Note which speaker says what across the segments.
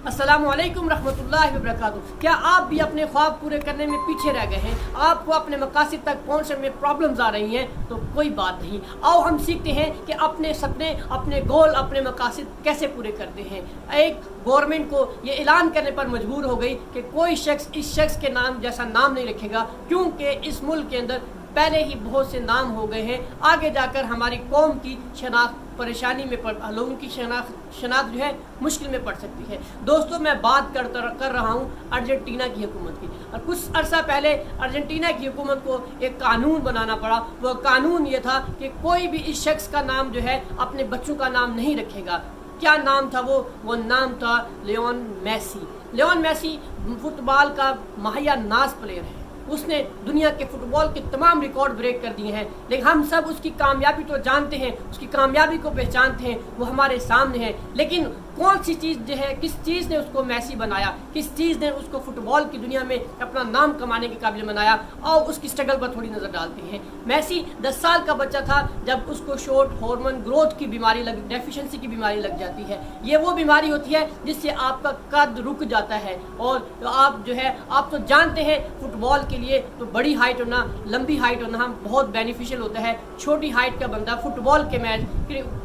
Speaker 1: अस्सलामुअलैकुम रहमतुल्लाहि वबरकातुहू। क्या आप भी अपने ख्वाब पूरे करने में पीछे रह गए हैं? आपको अपने मकासद तक पहुंचने में प्रॉब्लम्स आ रही हैं? तो कोई बात नहीं, आओ हम सीखते हैं कि अपने सपने, अपने गोल, अपने मकासद कैसे पूरे करते हैं। एक गवर्नमेंट को ये ऐलान करने पर मजबूर हो गई कि कोई शख्स इस शख्स के नाम जैसा नाम नहीं रखेगा, क्योंकि इस मुल्क के अंदर पहले ही बहुत से नाम हो गए हैं। आगे जाकर हमारी कौम की शनाख्त परेशानी में लोगों की शनाख्त जो है मुश्किल में पड़ सकती है। दोस्तों, मैं बात कर रहा हूँ अर्जेंटीना की हुकूमत की। और कुछ अरसा पहले अर्जेंटीना की हुकूमत को एक कानून बनाना पड़ा। वो कानून ये था कि कोई भी इस शख्स का नाम जो है अपने बच्चों का नाम नहीं रखेगा। क्या नाम था वो नाम था Leon Messi. Leon Messi football का माहिया नाज प्लेयर है। उसने दुनिया के फुटबॉल के तमाम रिकॉर्ड ब्रेक कर दिए हैं, लेकिन हम सब उसकी कामयाबी तो जानते हैं, उसकी कामयाबी को पहचानते हैं, वो हमारे सामने है। लेकिन कौन सी चीज़ जो है, किस चीज़ ने उसको मेसी बनाया, किस चीज़ ने उसको फुटबॉल की दुनिया में अपना नाम कमाने के काबिल बनाया, और उसकी स्ट्रगल पर थोड़ी नज़र डालते हैं। मेसी 10 साल का बच्चा था जब उसको शॉर्ट हार्मोन ग्रोथ की बीमारी डेफिशिएंसी की बीमारी लग जाती है। ये वो बीमारी होती है जिससे आपका कद रुक जाता है। और आप जो है, आप तो जानते हैं फुटबॉल के लिए तो बड़ी हाइट होना, लंबी हाइट होना बहुत बेनिफिशियल होता है। छोटी हाइट का बंदा फुटबॉल के मैच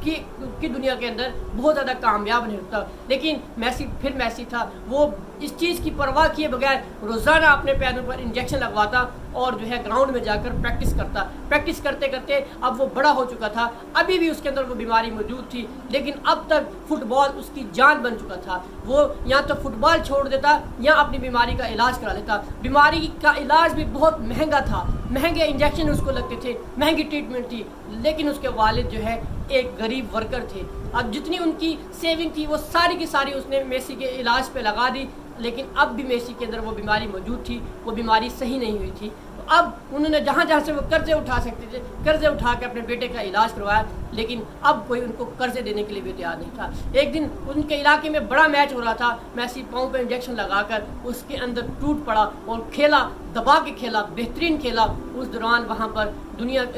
Speaker 1: की दुनिया के अंदर बहुत ज़्यादा कामयाब नहीं होता। लेकिन मेसी था, वो इस चीज़ की परवाह किए बगैर रोज़ाना अपने पैरों पर इंजेक्शन लगवाता और जो है ग्राउंड में जाकर प्रैक्टिस करता। प्रैक्टिस करते करते अब वो बड़ा हो चुका था, अभी भी उसके अंदर वो बीमारी मौजूद थी, लेकिन अब तक फुटबॉल उसकी जान बन चुका था। वो या तो फुटबॉल छोड़ देता या अपनी बीमारी का इलाज करा लेता। बीमारी का इलाज भी बहुत महंगा था, महंगे इंजेक्शन उसको लगते थे, महंगी ट्रीटमेंट थी, लेकिन उसके वालिद जो है एक गरीब वर्कर थे। अब जितनी उनकी सेविंग थी वो सारी की सारी उसने मेसी के इलाज पे लगा दी, लेकिन अब भी मेसी के अंदर वो बीमारी मौजूद थी, वो बीमारी सही नहीं हुई थी। तो अब उन्होंने जहाँ जहाँ से वो कर्जे उठा सकते थे, कर्जे उठा के अपने बेटे का इलाज करवाया, लेकिन अब कोई उनको कर्जे देने के लिए भी तैयार नहीं था। एक दिन उनके इलाके में बड़ा मैच हो रहा था, मेसी पाँव पे इंजेक्शन लगाकर उसके अंदर टूट पड़ा और खेला, दबा के खेला, बेहतरीन खेला। उस दौरान वहाँ पर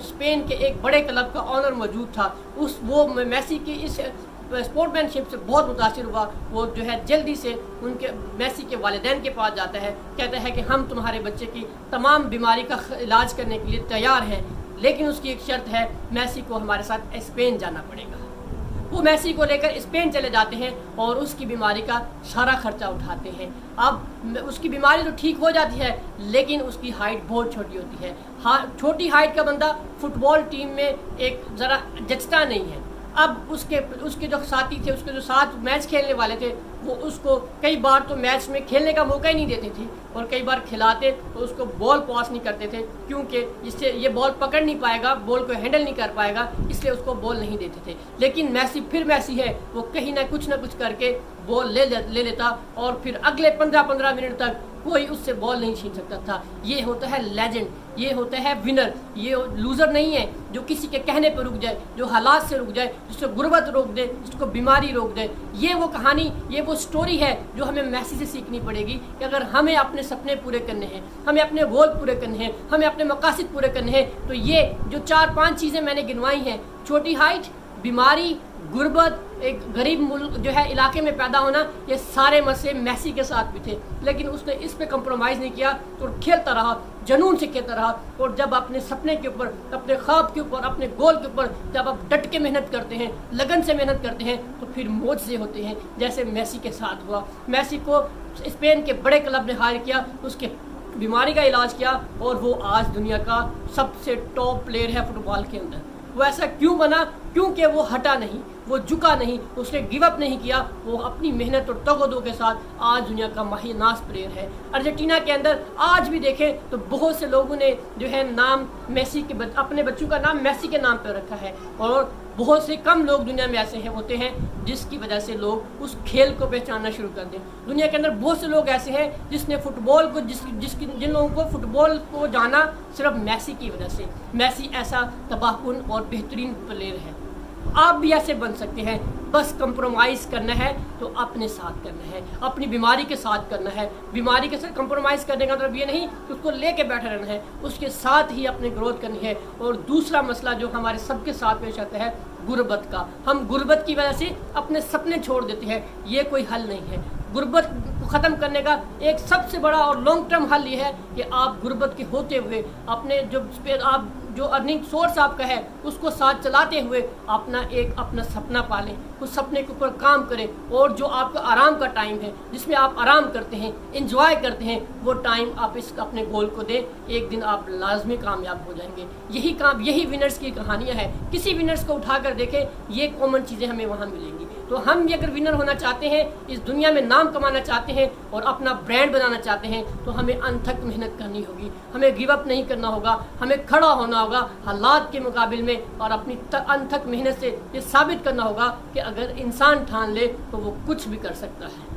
Speaker 1: स्पेन के एक बड़े क्लब का ऑनर मौजूद था। वो मेसी की इस स्पोर्ट्समैनशिप से बहुत मुतासिर हुआ। वो जो है जल्दी से उनके मेसी के वालिदैन के पास जाता है, कहता है कि हम तुम्हारे बच्चे की तमाम बीमारी का इलाज करने के लिए तैयार हैं, लेकिन उसकी एक शर्त है, मेसी को हमारे साथ स्पेन जाना पड़ेगा। वो मेसी को लेकर स्पेन चले जाते हैं और उसकी बीमारी का सारा खर्चा उठाते हैं। अब उसकी बीमारी तो ठीक हो जाती है, लेकिन उसकी हाइट बहुत छोटी होती है। छोटी हाइट का बंदा फुटबॉल टीम में एक ज़रा जचता नहीं है। अब उसके जो साथी थे, उसके जो साथ मैच खेलने वाले थे, वो उसको कई बार तो मैच में खेलने का मौका ही नहीं देते थे, और कई बार खिलाते तो उसको बॉल पास नहीं करते थे, क्योंकि इससे ये बॉल पकड़ नहीं पाएगा, बॉल को हैंडल नहीं कर पाएगा, इसलिए उसको बॉल नहीं देते थे। लेकिन मेसी है, वो कहीं ना कुछ करके बॉल ले लेता, और फिर अगले 15-15 मिनट तक कोई उससे बॉल नहीं छीन सकता था। ये होता है लेजेंड, ये होता है विनर। ये लूज़र नहीं है जो किसी के कहने पर रुक जाए, जो हालात से रुक जाए, जिसको गुर्बत रोक दे, जिसको बीमारी रोक दे। ये वो कहानी, ये वो स्टोरी है जो हमें मेसी से सीखनी पड़ेगी कि अगर हमें अपने सपने पूरे करने हैं, हमें अपने गोल पूरे करने हैं, हमें अपने मकासद पूरे करने हैं, तो ये जो 4-5 चीज़ें मैंने गिनवाई हैं, छोटी हाइट, बीमारी, गुर्बत, एक गरीब मुल्क जो है इलाके में पैदा होना, ये सारे मसले मेसी के साथ भी थे, लेकिन उसने इस पे कंप्रोमाइज़ नहीं किया तो खेलता रहा, जुनून से खेलता रहा। और जब अपने सपने के ऊपर, अपने ख्वाब के ऊपर, अपने गोल के ऊपर जब आप डट के मेहनत करते हैं, लगन से मेहनत करते हैं, तो फिर मोज़े होते हैं, जैसे मेसी के साथ हुआ। मेसी को स्पेन के बड़े क्लब ने हायर किया, उसके बीमारी का इलाज किया, और वो आज दुनिया का सबसे टॉप प्लेयर है फुटबॉल के अंदर। वो ऐसा क्यों बना? क्योंकि वो हटा नहीं, वो झुका नहीं, उसने गिव अप नहीं किया। वो अपनी मेहनत और तगदो के साथ आज दुनिया का माहिनास प्लेयर है। अर्जेंटीना के अंदर आज भी देखें तो बहुत से लोगों ने जो है नाम मेसी के अपने बच्चों का नाम मेसी के नाम पर रखा है, और बहुत से कम लोग दुनिया में ऐसे होते हैं जिसकी वजह से लोग उस खेल को पहचानना शुरू कर दें। दुनिया के अंदर बहुत से लोग ऐसे हैं जिसने फुटबॉल को जिन लोगों को फुटबॉल को जाना सिर्फ मेसी की वजह से। मेसी ऐसा तबाहकुन और बेहतरीन प्लेयर है। آپ بھی ایسے بن سکتے ہیں. بس کمپرومائز کرنا ہے تو اپنے ساتھ کرنا ہے, اپنی بیماری کے ساتھ کرنا ہے. بیماری کے ساتھ کمپرومائز کرنے کا مطلب یہ نہیں کہ اس کو لے کے بیٹھے رہنا ہے, اس کے ساتھ ہی اپنے گروتھ کرنی ہے. اور دوسرا مسئلہ جو ہمارے سب کے ساتھ پیش آتا ہے غربت کا. ہم غربت کی وجہ سے اپنے سپنے چھوڑ دیتے ہیں. یہ کوئی حل نہیں ہے. غربت کو ختم کرنے کا ایک سب سے بڑا اور لانگ ٹرم حل یہ ہے کہ آپ غربت کے ہوتے ہوئے اپنے جو ارننگ سورس آپ کا ہے اس کو ساتھ چلاتے ہوئے اپنا سپنا پالیں, اس سپنے کے اوپر کام کریں. اور جو آپ کا آرام کا ٹائم ہے جس میں آپ آرام کرتے ہیں, انجوائے کرتے ہیں, وہ ٹائم آپ اپنے گول کو دیں. ایک دن آپ لازمی کامیاب ہو جائیں گے. یہی ونرز کی کہانیاں ہیں. کسی ونرز کو اٹھا کر دیکھیں, یہ کامن چیزیں ہمیں وہاں ملیں گی. تو ہم بھی اگر ونر ہونا چاہتے ہیں, اس دنیا میں نام کمانا چاہتے ہیں اور اپنا برانڈ بنانا چاہتے ہیں, تو ہمیں انتھک محنت کرنی ہوگی. ہمیں گیو اپ نہیں کرنا ہوگا. ہمیں کھڑا ہونا ہوگا حالات کے مقابل میں, اور اپنی انتھک محنت سے یہ ثابت کرنا ہوگا کہ اگر انسان ٹھان لے تو وہ کچھ بھی کر سکتا ہے.